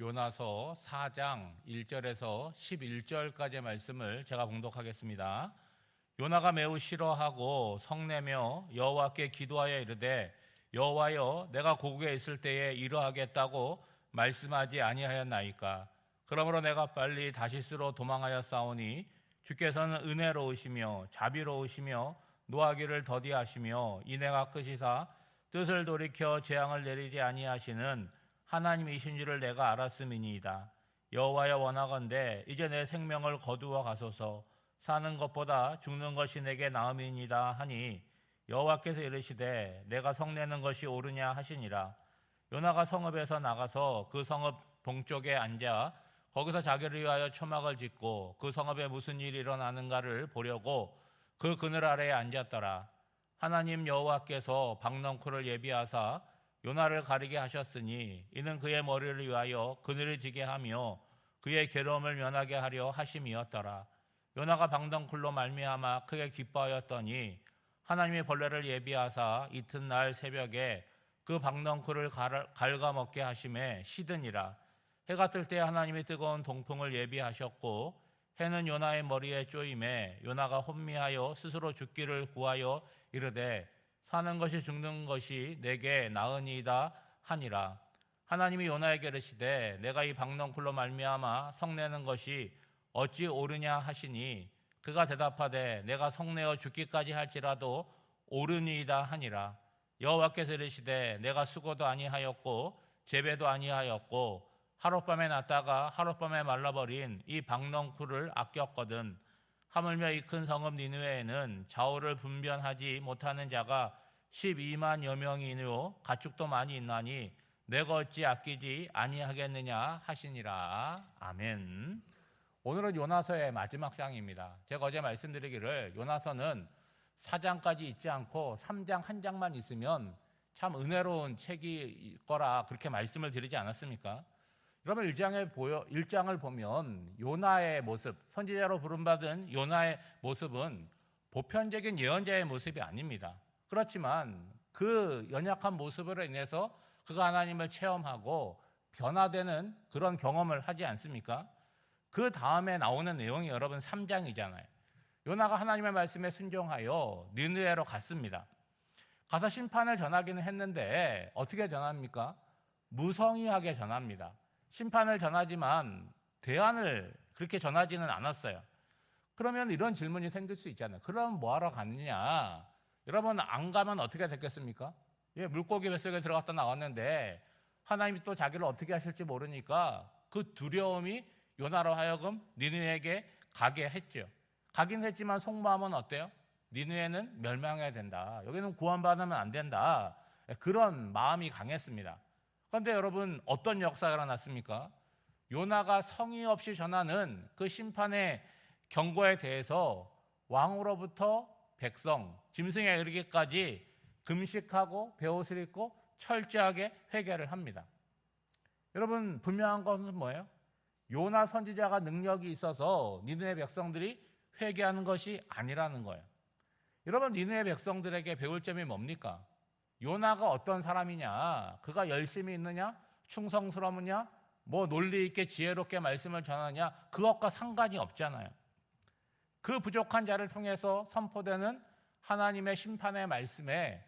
요나서 4장 1절에서 11절까지의 말씀을 제가 봉독하겠습니다. 요나가 매우 싫어하고 성내며 여호와께 기도하여 이르되 여호와여 내가 고국에 있을 때에 이러하겠다고 말씀하지 아니하였나이까. 그러므로 내가 빨리 다시스로 도망하여 싸우니 주께서는 은혜로우시며 자비로우시며 노하기를 더디하시며 인애가 크시사 뜻을 돌이켜 재앙을 내리지 아니하시는 하나님이신 줄을 내가 알았음이니이다. 여호와여 원하건대 이제 내 생명을 거두어 가소서. 사는 것보다 죽는 것이 내게 나음이니이다 하니 여호와께서 이르시되 내가 성내는 것이 옳으냐 하시니라. 요나가 성읍에서 나가서 그 성읍 동쪽에 앉아 거기서 자기를 위하여 초막을 짓고 그 성읍에 무슨 일이 일어나는가를 보려고 그 그늘 아래에 앉았더라. 하나님 여호와께서 박넝쿨을 예비하사 요나를 가리게 하셨으니 이는 그의 머리를 위하여 그늘을 지게 하며 그의 괴로움을 면하게 하려 하심이었더라. 요나가 박넝쿨로 말미암아 크게 기뻐하였더니 하나님이 벌레를 예비하사 이튿날 새벽에 그 박넝쿨을 갉아먹게 하심에 시드니라. 해가 뜰 때 하나님이 뜨거운 동풍을 예비하셨고 해는 요나의 머리에 쪼임에 요나가 혼미하여 스스로 죽기를 구하여 이르되 사는 것이 죽는 것이 내게 나으니이다 하니라. 하나님이 요나에게 이르시되 내가 이 박넝쿨로 말미암아 성내는 것이 어찌 옳으냐 하시니 그가 대답하되 내가 성내어 죽기까지 할지라도 옳으니이다 하니라. 여호와께서 이르시되 내가 수고도 아니하였고 재배도 아니하였고 하룻밤에 났다가 하룻밤에 말라버린 이 박넝쿨을 아꼈거든. 하물며 이 큰 성읍 니느웨에는 좌우를 분변하지 못하는 자가 12만여 명이요 가축도 많이 있나니 내가 어찌 아끼지 아니하겠느냐 하시니라. 아멘. 오늘은 요나서의 마지막 장입니다. 제가 어제 말씀드리기를 요나서는 4장까지 있지 않고 3장 한 장만 있으면 참 은혜로운 책일 거라 그렇게 말씀을 드리지 않았습니까? 여러분 1장을 보면 요나의 모습, 선지자로 부름받은 요나의 모습은 보편적인 예언자의 모습이 아닙니다. 그렇지만 그 연약한 모습으로 인해서 그가 하나님을 체험하고 변화되는 그런 경험을 하지 않습니까? 그 다음에 나오는 내용이 여러분 3장이잖아요. 요나가 하나님의 말씀에 순종하여 니느웨로 갔습니다. 가서 심판을 전하기는 했는데 어떻게 전합니까? 무성의하게 전합니다. 심판을 전하지만 대안을 그렇게 전하지는 않았어요. 그러면 이런 질문이 생길 수 있잖아요. 그럼 뭐하러 갔느냐? 여러분 안 가면 어떻게 됐겠습니까? 물고기 뱃속에 들어갔다 나왔는데 하나님이 또 자기를 어떻게 하실지 모르니까 그 두려움이 요나로 하여금 니느웨에게 가게 했죠. 가긴 했지만 속마음은 어때요? 니느웨는 멸망해야 된다. 여기는 구원받으면 안 된다. 그런 마음이 강했습니다. 그런데 여러분 어떤 역사가 일어났습니까? 요나가 성의 없이 전하는 그 심판의 경고에 대해서 왕으로부터 백성, 짐승에 이르기까지 금식하고 베옷을 입고 철저하게 회개를 합니다. 여러분 분명한 것은 뭐예요? 요나 선지자가 능력이 있어서 니느웨 백성들이 회개하는 것이 아니라는 거예요. 여러분 니느웨 백성들에게 배울 점이 뭡니까? 요나가 어떤 사람이냐, 그가 열심히 있느냐, 충성스러우냐, 뭐 논리 있게 지혜롭게 말씀을 전하냐, 그것과 상관이 없잖아요. 그 부족한 자를 통해서 선포되는 하나님의 심판의 말씀에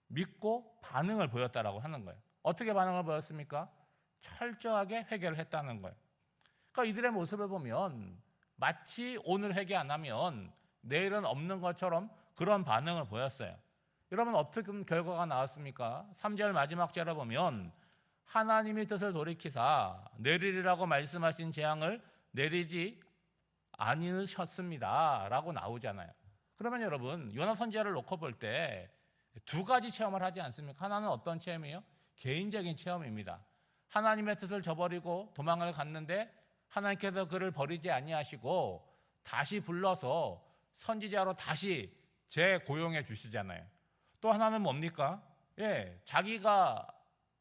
믿고 반응을 보였다라고 하는 거예요. 어떻게 반응을 보였습니까? 철저하게 회개를 했다는 거예요. 그러니까 이들의 모습을 보면 마치 오늘 회개 안 하면 내일은 없는 것처럼 그런 반응을 보였어요. 여러분 어떤 결과가 나왔습니까? 3절 마지막 절에 보면 하나님이 뜻을 돌이키사 내리리라고 말씀하신 재앙을 내리지 않으셨습니다 라고 나오잖아요. 그러면 여러분 요나 선지자를 놓고 볼 때 두 가지 체험을 하지 않습니까? 하나는 어떤 체험이에요? 개인적인 체험입니다. 하나님의 뜻을 저버리고 도망을 갔는데 하나님께서 그를 버리지 아니하시고 다시 불러서 선지자로 다시 재고용해 주시잖아요. 또 하나는 뭡니까? 자기가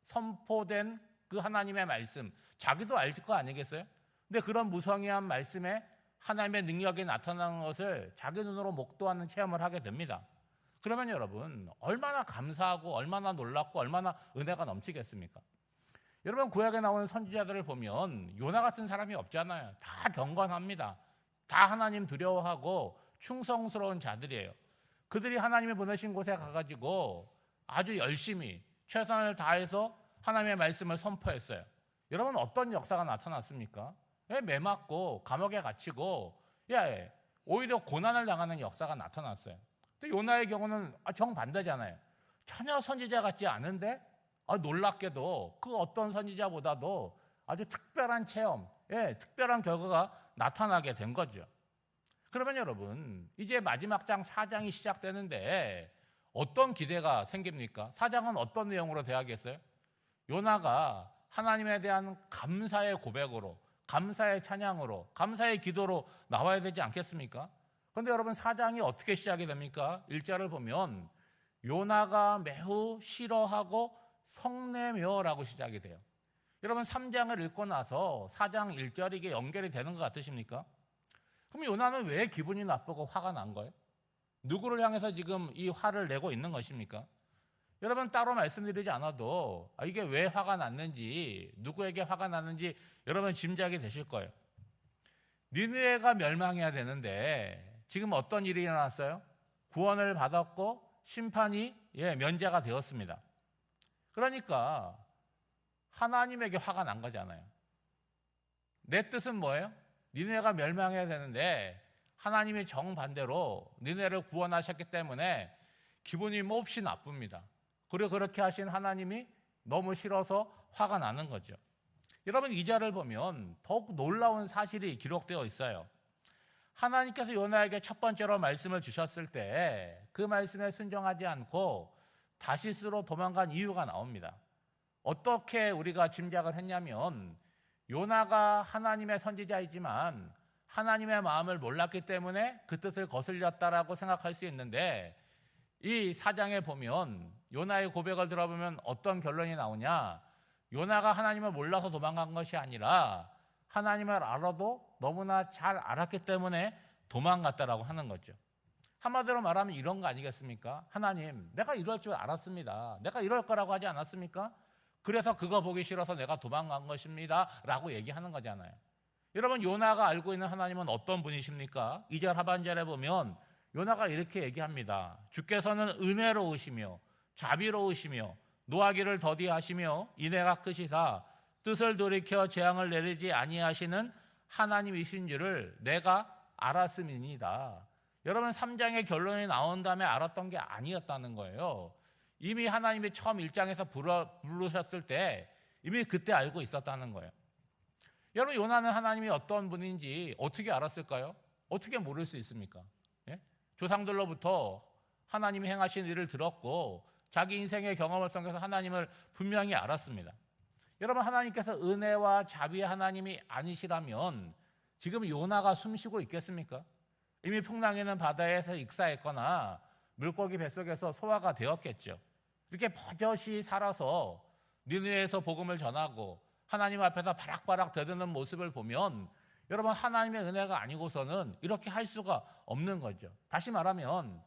선포된 그 하나님의 말씀, 자기도 알 거 아니겠어요? 근데 그런 무성의한 말씀에 하나님의 능력이 나타나는 것을 자기 눈으로 목도하는 체험을 하게 됩니다. 그러면 여러분 얼마나 감사하고 얼마나 놀랍고 얼마나 은혜가 넘치겠습니까? 여러분 구약에 나오는 선지자들을 보면 요나 같은 사람이 없잖아요. 다 경건합니다. 다 하나님 두려워하고 충성스러운 자들이에요. 그들이 하나님이 보내신 곳에 가가지고 아주 열심히 최선을 다해서 하나님의 말씀을 선포했어요. 여러분 어떤 역사가 나타났습니까? 매맞고 감옥에 갇히고 오히려 고난을 당하는 역사가 나타났어요. 또 요나의 경우는 정반대잖아요. 전혀 선지자 같지 않은데 놀랍게도 그 어떤 선지자보다도 아주 특별한 체험, 특별한 결과가 나타나게 된 거죠. 그러면 여러분 이제 마지막 장 4장이 시작되는데 어떤 기대가 생깁니까? 4장은 어떤 내용으로 돼야겠어요? 요나가 하나님에 대한 감사의 고백으로, 감사의 찬양으로, 감사의 기도로 나와야 되지 않겠습니까? 그런데 여러분 4장이 어떻게 시작이 됩니까? 1절을 보면 요나가 매우 싫어하고 성내며라고 시작이 돼요. 여러분 3장을 읽고 나서 4장 1절이 이게 연결이 되는 것 같으십니까? 그럼 요나는 왜 기분이 나쁘고 화가 난 거예요? 누구를 향해서 지금 이 화를 내고 있는 것입니까? 여러분 따로 말씀드리지 않아도 이게 왜 화가 났는지, 누구에게 화가 났는지 여러분 짐작이 되실 거예요. 니느웨가 멸망해야 되는데 지금 어떤 일이 일어났어요? 구원을 받았고 심판이 면제가 되었습니다. 그러니까 하나님에게 화가 난 거잖아요. 내 뜻은 뭐예요? 니느웨가 멸망해야 되는데 하나님이 정반대로 니느웨를 구원하셨기 때문에 기분이 몹시 나쁩니다. 그리고 그렇게 하신 하나님이 너무 싫어서 화가 나는 거죠. 여러분 2절을 보면 더욱 놀라운 사실이 기록되어 있어요. 하나님께서 요나에게 첫 번째로 말씀을 주셨을 때 그 말씀에 순종하지 않고 다시스로 도망간 이유가 나옵니다. 어떻게 우리가 짐작을 했냐면 요나가 하나님의 선지자이지만 하나님의 마음을 몰랐기 때문에 그 뜻을 거슬렸다라고 생각할 수 있는데 이 4장에 보면 요나의 고백을 들어보면 어떤 결론이 나오냐? 요나가 하나님을 몰라서 도망간 것이 아니라 하나님을 알아도 너무나 잘 알았기 때문에 도망갔다라고 하는 거죠. 한마디로 말하면 이런 거 아니겠습니까? 하나님, 내가 이럴 줄 알았습니다. 내가 이럴 거라고 하지 않았습니까? 그래서 그거 보기 싫어서 내가 도망간 것입니다 라고 얘기하는 거잖아요. 여러분 요나가 알고 있는 하나님은 어떤 분이십니까? 2절 하반절에 보면 요나가 이렇게 얘기합니다. 주께서는 은혜로우시며 자비로우시며 노하기를 더디하시며 인애가 크시사 뜻을 돌이켜 재앙을 내리지 아니하시는 하나님이신 줄을 내가 알았음이니이다. 여러분 3장의 결론이 나온 다음에 알았던 게 아니었다는 거예요. 이미 하나님이 처음 1장에서 부르셨을 때 이미 그때 알고 있었다는 거예요. 여러분 요나는 하나님이 어떤 분인지 어떻게 알았을까요? 어떻게 모를 수 있습니까? 조상들로부터 하나님이 행하신 일을 들었고 자기 인생의 경험을 통해서 하나님을 분명히 알았습니다. 여러분 하나님께서 은혜와 자비의 하나님이 아니시라면 지금 요나가 숨쉬고 있겠습니까? 이미 풍랑이는 바다에서 익사했거나 물고기 뱃속에서 소화가 되었겠죠. 이렇게 버젓이 살아서 니느웨에서 복음을 전하고 하나님 앞에서 바락바락 대드는 모습을 보면 여러분 하나님의 은혜가 아니고서는 이렇게 할 수가 없는 거죠. 다시 말하면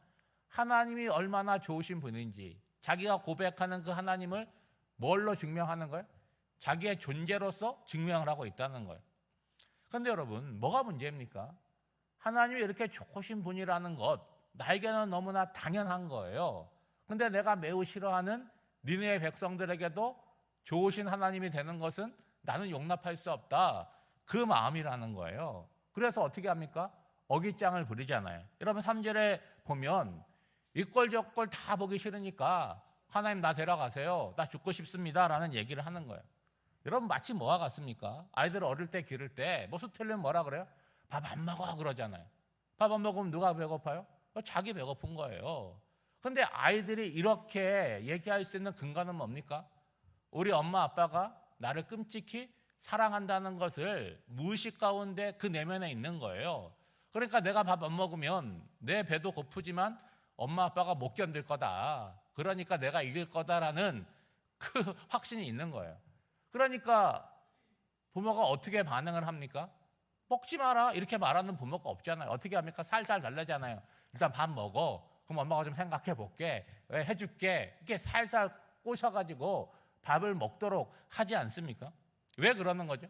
하나님이 얼마나 좋으신 분인지 자기가 고백하는 그 하나님을 뭘로 증명하는 거예요? 자기의 존재로서 증명을 하고 있다는 거예요. 그런데 여러분 뭐가 문제입니까? 하나님이 이렇게 좋으신 분이라는 것 나에게는 너무나 당연한 거예요. 그런데 내가 매우 싫어하는 니느웨 백성들에게도 좋으신 하나님이 되는 것은 나는 용납할 수 없다. 그 마음이라는 거예요. 그래서 어떻게 합니까? 어깃장을 부리잖아요. 여러분 3절에 보면 이꼴저꼴 다 보기 싫으니까 하나님 나 데려가세요. 나 죽고 싶습니다 라는 얘기를 하는 거예요. 여러분 마치 뭐와 같습니까? 아이들 어릴 때 기를 때 뭐 수틀리면 뭐라 그래요? 밥 안 먹어 그러잖아요. 밥 안 먹으면 누가 배고파요? 자기 배고픈 거예요. 그런데 아이들이 이렇게 얘기할 수 있는 근거는 뭡니까? 우리 엄마 아빠가 나를 끔찍히 사랑한다는 것을 무의식 가운데 그 내면에 있는 거예요. 그러니까 내가 밥 안 먹으면 내 배도 고프지만 엄마 아빠가 못 견딜 거다. 그러니까 내가 이길 거다라는 그 확신이 있는 거예요. 그러니까 부모가 어떻게 반응을 합니까? 먹지 마라 이렇게 말하는 부모가 없잖아요. 어떻게 합니까? 살살 달래잖아요. 일단 밥 먹어. 그럼 엄마가 좀 생각해 볼게. 해줄게. 이렇게 살살 꼬셔가지고 밥을 먹도록 하지 않습니까? 왜 그러는 거죠?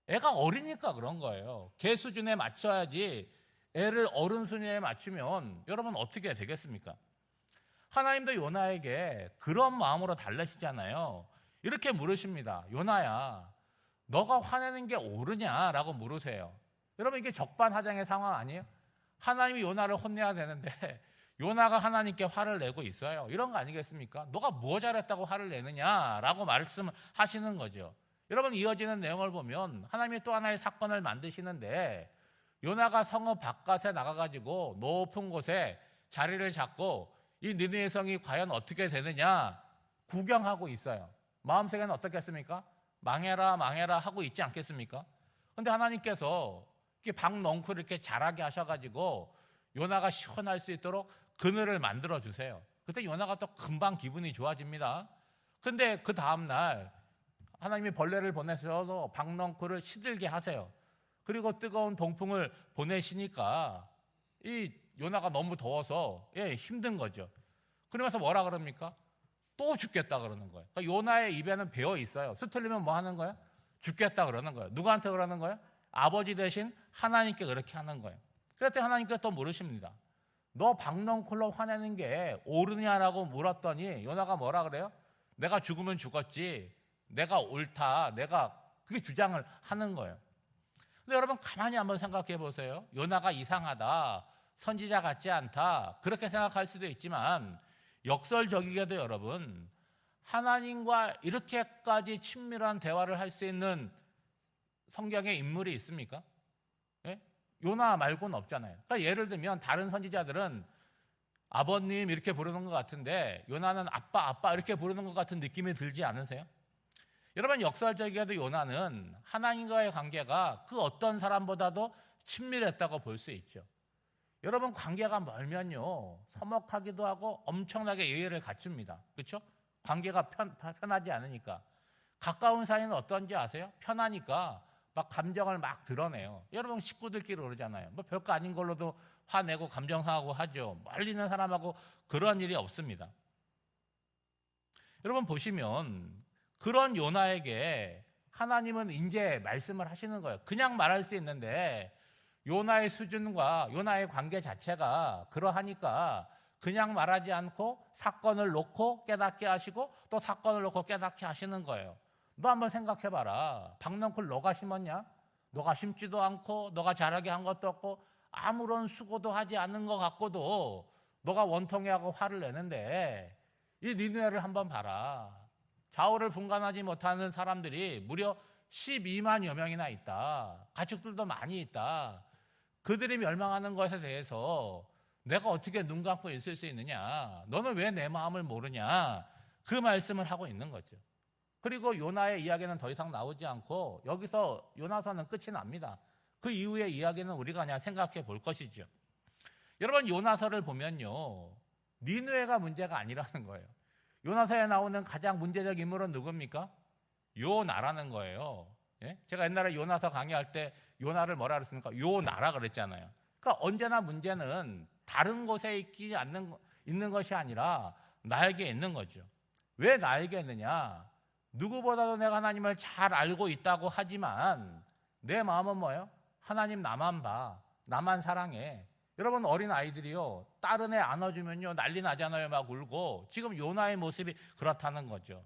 애가 어리니까 그런 거예요. 걔 수준에 맞춰야지. 애를 어른 수준에 맞추면 여러분 어떻게 되겠습니까? 하나님도 요나에게 그런 마음으로 달래시잖아요. 이렇게 물으십니다. 요나야, 너가 화내는 게 옳으냐라고 물으세요. 여러분, 이게 적반하장의 상황 아니에요? 하나님이 요나를 혼내야 되는데 요나가 하나님께 화를 내고 있어요. 이런 거 아니겠습니까? 너가 뭐 잘했다고 화를 내느냐라고 말씀하시는 거죠. 여러분, 이어지는 내용을 보면 하나님이 또 하나의 사건을 만드시는데 요나가 성읍 바깥에 나가가지고 높은 곳에 자리를 잡고 이 니느웨 성이 과연 어떻게 되느냐 구경하고 있어요. 마음속에는 어떻겠습니까? 망해라 망해라 하고 있지 않겠습니까? 그런데 하나님께서 이렇게 방 넝쿨 이렇게 자라게 하셔가지고 요나가 시원할 수 있도록 그늘을 만들어 주세요. 그때 요나가 또 금방 기분이 좋아집니다. 그런데 그 다음날 하나님이 벌레를 보내셔서 방 넝쿨을 시들게 하세요. 그리고 뜨거운 동풍을 보내시니까 이 요나가 너무 더워서 힘든 거죠. 그러면서 뭐라 그럽니까? 또 죽겠다 그러는 거예요. 그러니까 요나의 입에는 배어 있어요. 수틀리면 뭐 하는 거예요? 죽겠다 그러는 거예요. 누구한테 그러는 거예요? 아버지 대신 하나님께 그렇게 하는 거예요. 그랬더니 하나님께서 또 물으십니다. 너 박넝쿨로 화내는 게 옳으냐라고 물었더니 요나가 뭐라 그래요? 내가 죽으면 죽었지, 내가 옳다, 내가 그게 주장을 하는 거예요. 근데 여러분 가만히 한번 생각해 보세요. 요나가 이상하다, 선지자 같지 않다, 그렇게 생각할 수도 있지만 역설적이게도 여러분, 하나님과 이렇게까지 친밀한 대화를 할 수 있는 성경의 인물이 있습니까? 예? 요나 말고는 없잖아요. 그러니까 예를 들면 다른 선지자들은 아버님 이렇게 부르는 것 같은데 요나는 아빠 아빠 이렇게 부르는 것 같은 느낌이 들지 않으세요? 여러분, 역설적이게도 요나는 하나님과의 관계가 그 어떤 사람보다도 친밀했다고 볼 수 있죠. 여러분, 관계가 멀면요 서먹하기도 하고 엄청나게 예의를 갖춥니다. 그렇죠? 관계가 편하지 않으니까. 가까운 사이는 어떤지 아세요? 편하니까 막 감정을 막 드러내요. 여러분, 식구들끼리 그러잖아요. 뭐 별거 아닌 걸로도 화내고 감정 상하고 하죠. 멀리 있는 사람하고 그런 일이 없습니다. 여러분 보시면 그런 요나에게 하나님은 이제 말씀을 하시는 거예요. 그냥 말할 수 있는데 요나의 수준과 요나의 관계 자체가 그러하니까 그냥 말하지 않고 사건을 놓고 깨닫게 하시고 또 사건을 놓고 깨닫게 하시는 거예요. 너 한번 생각해봐라. 박넝쿨 너가 심었냐? 너가 심지도 않고 너가 자라게 한 것도 없고 아무런 수고도 하지 않는 것 같고도 너가 원통해 하고 화를 내는데 이 니느웨를 한번 봐라. 좌우를 분간하지 못하는 사람들이 무려 12만여 명이나 있다. 가축들도 많이 있다. 그들이 멸망하는 것에 대해서 내가 어떻게 눈 감고 있을 수 있느냐? 너는 왜 내 마음을 모르냐? 그 말씀을 하고 있는 거죠. 그리고 요나의 이야기는 더 이상 나오지 않고 여기서 요나서는 끝이 납니다. 그 이후의 이야기는 우리가 그냥 생각해 볼 것이죠. 여러분, 요나서를 보면요 니느웨가 문제가 아니라는 거예요. 요나서에 나오는 가장 문제적 인물은 누굽니까? 요나라는 거예요. 예? 제가 옛날에 요나서 강의할 때 요나를 뭐라 그랬습니까? 요나라 그랬잖아요. 그러니까 언제나 문제는 다른 곳에 있는 것이 아니라 나에게 있는 거죠. 왜 나에게 있느냐? 누구보다도 내가 하나님을 잘 알고 있다고 하지만 내 마음은 뭐예요? 하나님 나만 봐, 나만 사랑해. 여러분, 어린 아이들이요 다른 애 안아주면요 난리 나잖아요. 막 울고. 지금 요나의 모습이 그렇다는 거죠.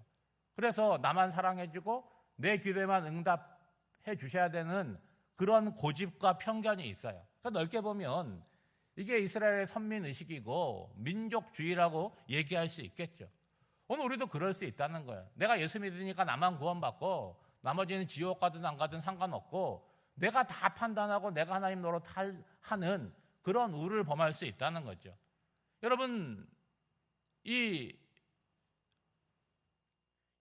그래서 나만 사랑해주고 내 기도에만 응답해 주셔야 되는 그런 고집과 편견이 있어요. 그러니까 넓게 보면 이게 이스라엘의 선민의식이고 민족주의라고 얘기할 수 있겠죠. 오늘 우리도 그럴 수 있다는 거예요. 내가 예수 믿으니까 나만 구원받고 나머지는 지옥 가든 안 가든 상관없고 내가 다 판단하고 내가 하나님 노릇하는 그런 우를 범할 수 있다는 거죠. 여러분, 이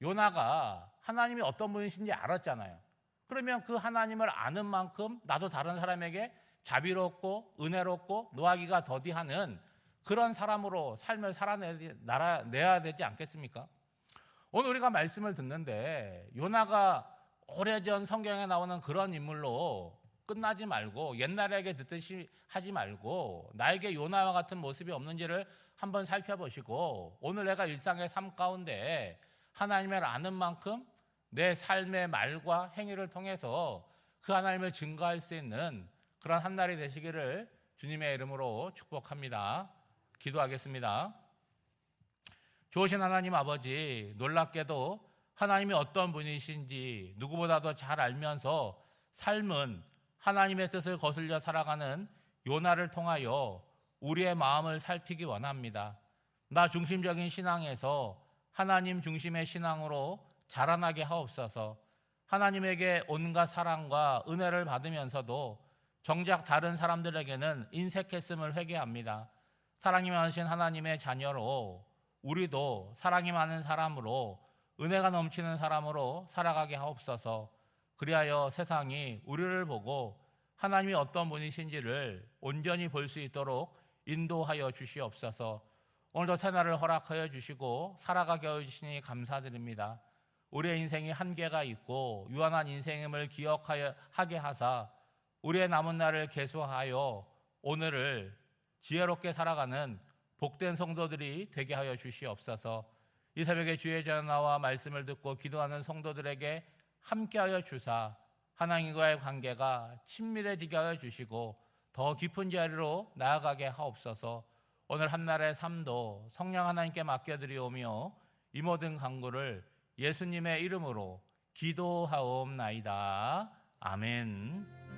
요나가 하나님이 어떤 분이신지 알았잖아요. 그러면 그 하나님을 아는 만큼 나도 다른 사람에게 자비롭고 은혜롭고 노하기가 더디하는 그런 사람으로 삶을 살아내야 되지 않겠습니까? 오늘 우리가 말씀을 듣는데 요나가 오래전 성경에 나오는 그런 인물로 끝나지 말고 옛날에게 듣듯이 하지 말고 나에게 요나와 같은 모습이 없는지를 한번 살펴보시고 오늘 내가 일상의 삶 가운데 하나님을 아는 만큼 내 삶의 말과 행위를 통해서 그 하나님을 증거할 수 있는 그런 한 날이 되시기를 주님의 이름으로 축복합니다. 기도하겠습니다. 좋으신 하나님 아버지, 놀랍게도 하나님이 어떤 분이신지 누구보다도 잘 알면서 삶은 하나님의 뜻을 거슬려 살아가는 요나를 통하여 우리의 마음을 살피기 원합니다. 나 중심적인 신앙에서 하나님 중심의 신앙으로 자라나게 하옵소서. 하나님에게 온갖 사랑과 은혜를 받으면서도 정작 다른 사람들에게는 인색했음을 회개합니다. 사랑이 많으신 하나님의 자녀로 우리도 사랑이 많은 사람으로 은혜가 넘치는 사람으로 살아가게 하옵소서. 그리하여 세상이 우리를 보고 하나님이 어떤 분이신지를 온전히 볼 수 있도록 인도하여 주시옵소서. 오늘도 새날을 허락하여 주시고 살아가게 하여 주시니 감사드립니다. 우리의 인생이 한계가 있고 유한한 인생임을 기억하여 하게 하사 우리의 남은 날을 계수하여 오늘을 지혜롭게 살아가는 복된 성도들이 되게 하여 주시옵소서. 이 새벽에 주의 전화와 말씀을 듣고 기도하는 성도들에게 함께하여 주사 하나님과의 관계가 친밀해지게 하여 주시고 더 깊은 자리로 나아가게 하옵소서. 오늘 한날의 삶도 성령 하나님께 맡겨드리오며 이 모든 간구를 예수님의 이름으로 기도하옵나이다. 아멘.